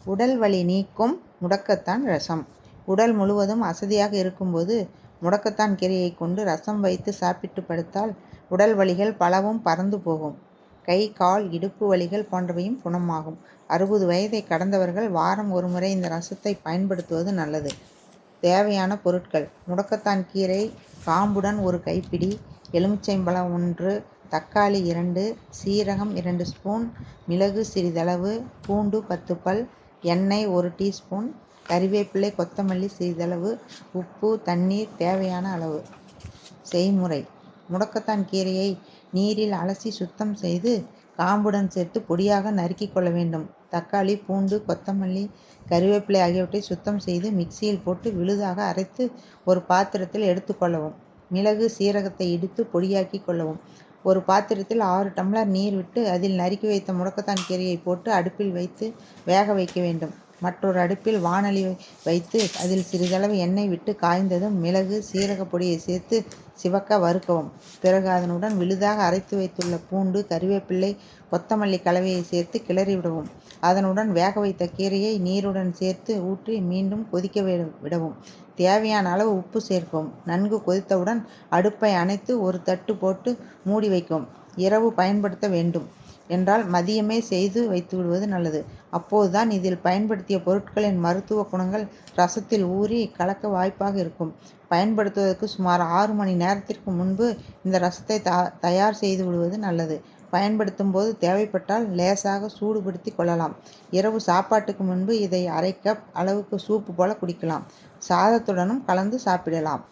உடல் வலி நீக்கும் முடக்கத்தான் ரசம். உடல் முழுவதும் அசதியாக இருக்கும்போது முடக்கத்தான் கீரையை கொண்டு ரசம் வைத்து சாப்பிட்டு படுத்தால் உடல் வலிகள் பலவும் பறந்து போகும். கை, கால், இடுப்பு வலிகள் போன்றவையும் குணமாகும். 60 வயதை கடந்தவர்கள் வாரம் ஒரு முறை இந்த ரசத்தை பயன்படுத்துவது நல்லது. தேவையான பொருட்கள்: முடக்கத்தான் கீரை காம்புடன் 1 கைப்பிடி, எலுமிச்சைம்பழம் 1, தக்காளி 2, சீரகம் 2 ஸ்பூன், மிளகு சிறிதளவு, பூண்டு 10 பல், எண்ணெய் 1 டீஸ்பூன், கறிவேப்பிலை, கொத்தமல்லி சிறிதளவு, உப்பு, தண்ணீர் தேவையான அளவு. செய்முறை: முடக்கத்தான் கீரையை நீரில் அலசி சுத்தம் செய்து காம்புடன் சேர்த்து பொடியாக நறுக்கிக் கொள்ள வேண்டும். தக்காளி, பூண்டு, கொத்தமல்லி, கறிவேப்பிலை ஆகியவற்றை சுத்தம் செய்து மிக்சியில் போட்டு விழுதாக அரைத்து ஒரு பாத்திரத்தில் எடுத்துக்கொள்ளவும். மிளகு, சீரகத்தை இடித்து பொடியாக்கி கொள்ளவும். ஒரு பாத்திரத்தில் 6 டம்ளர் நீர் விட்டு அதில் நறுக்கி வைத்த முடக்கத்தான் கீரையை போட்டு அடுப்பில் வைத்து வேக வைக்க வேண்டும். மற்றொரு அடுப்பில் வாணலி வைத்து அதில் சிறிதளவு எண்ணெய் விட்டு காய்ந்ததும் மிளகு, சீரக பொடியை சேர்த்து சிவக்க வறுக்கவும். பிறகு அதனுடன் விழுதாக அரைத்து வைத்துள்ள பூண்டு, கறிவேப்பிலை, கொத்தமல்லி கலவையை சேர்த்து கிளறிவிடவும். அதனுடன் வேக வைத்த கீரையை நீருடன் சேர்த்து ஊற்றி மீண்டும் கொதிக்க விடவும். தேவையான அளவு உப்பு சேர்க்கவும். நன்கு கொதித்தவுடன் அடுப்பை அணைத்து ஒரு தட்டு போட்டு மூடி வைக்கவும். இரவு பயன்படுத்த வேண்டும் என்றால் மதியமே செய்து வைத்துவிடுவது நல்லது. அப்போதுதான் இதில் பயன்படுத்திய பொருட்களின் மருத்துவ குணங்கள் ரசத்தில் ஊறி கலக்க வாய்ப்பாக இருக்கும். பயன்படுத்துவதற்கு சுமார் 6 மணி நேரத்திற்கு முன்பு இந்த ரசத்தை தயார் செய்து விடுவது நல்லது. பயன்படுத்தும் போது தேவைப்பட்டால் லேசாக சூடுபடுத்தி கொள்ளலாம். இரவு சாப்பாட்டுக்கு முன்பு இதை 1/2 கப் அளவுக்கு சூப்பு போல குடிக்கலாம். சாதத்துடனும் கலந்து சாப்பிடலாம்.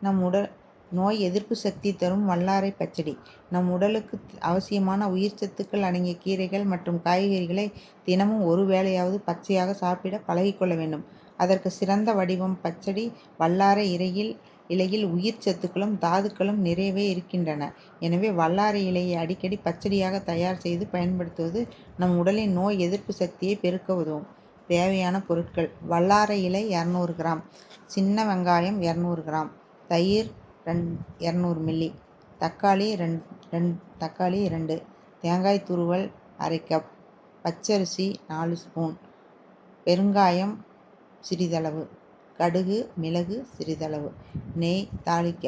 நம் உடல் நோய் எதிர்ப்பு சக்தி தரும் வல்லாரை பச்சடி. நம் உடலுக்கு அவசியமான உயிர் சத்துக்கள் அடங்கிய கீரைகள் மற்றும் காய்கறிகளை தினமும் ஒரு வேளையாவது பச்சையாக சாப்பிட பழகிக்கொள்ள வேண்டும். அதற்கு சிறந்த வடிவம் பச்சடி. வல்லாரை இலையில் உயிர் சத்துக்களும் தாதுக்களும் நிறையவே இருக்கின்றன. எனவே வல்லாரை இலையை அடிக்கடி பச்சடியாக தயார் செய்து பயன்படுத்துவது நம் உடலின் நோய் எதிர்ப்பு சக்தியை பெருக்க உதவும். தேவையான பொருட்கள்: வல்லாரை இலை 200 கிராம், சின்ன வெங்காயம் 200 கிராம், தயிர் 200 மில்லி, தக்காளி 2, தேங்காய் துருவல் 1/2 கப், பச்சரிசி 4 ஸ்பூன், பெருங்காயம் சிறிதளவு, கடுகு, மிளகு சிறிதளவு, நெய் தாளிக்க.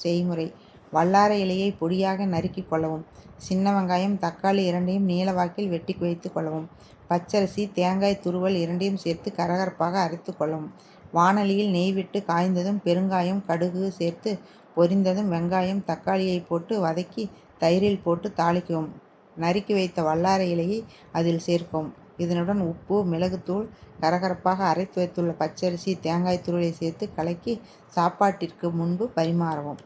செய்முறை: வல்லாரை இலையை பொடியாக நறுக்கி கொள்ளவும். சின்ன வெங்காயம், தக்காளி இரண்டையும் நீளவாக்கில் வெட்டி வைத்து கொள்ளவும். பச்சரிசி, தேங்காய் துருவல் இரண்டையும் சேர்த்து கரகரப்பாக அரைத்து கொள்ளவும். வாணலியில் நெய் விட்டு காய்ந்ததும் பெருங்காயம், கடுகு சேர்த்து பொரிந்ததும் வெங்காயம், தக்காளியை போட்டு வதக்கி தயிரில் போட்டு தாளிக்கவும். நறுக்கி வைத்த வல்லாரை இலையை அதில் சேர்க்கவும். இதனுடன் உப்பு, மிளகுத்தூள், கரகரப்பாக அரைத்து வைத்துள்ள பச்சரிசி, தேங்காய் துருவலை சேர்த்து கலக்கி சாப்பாட்டிற்கு முன்பு பரிமாறவும்.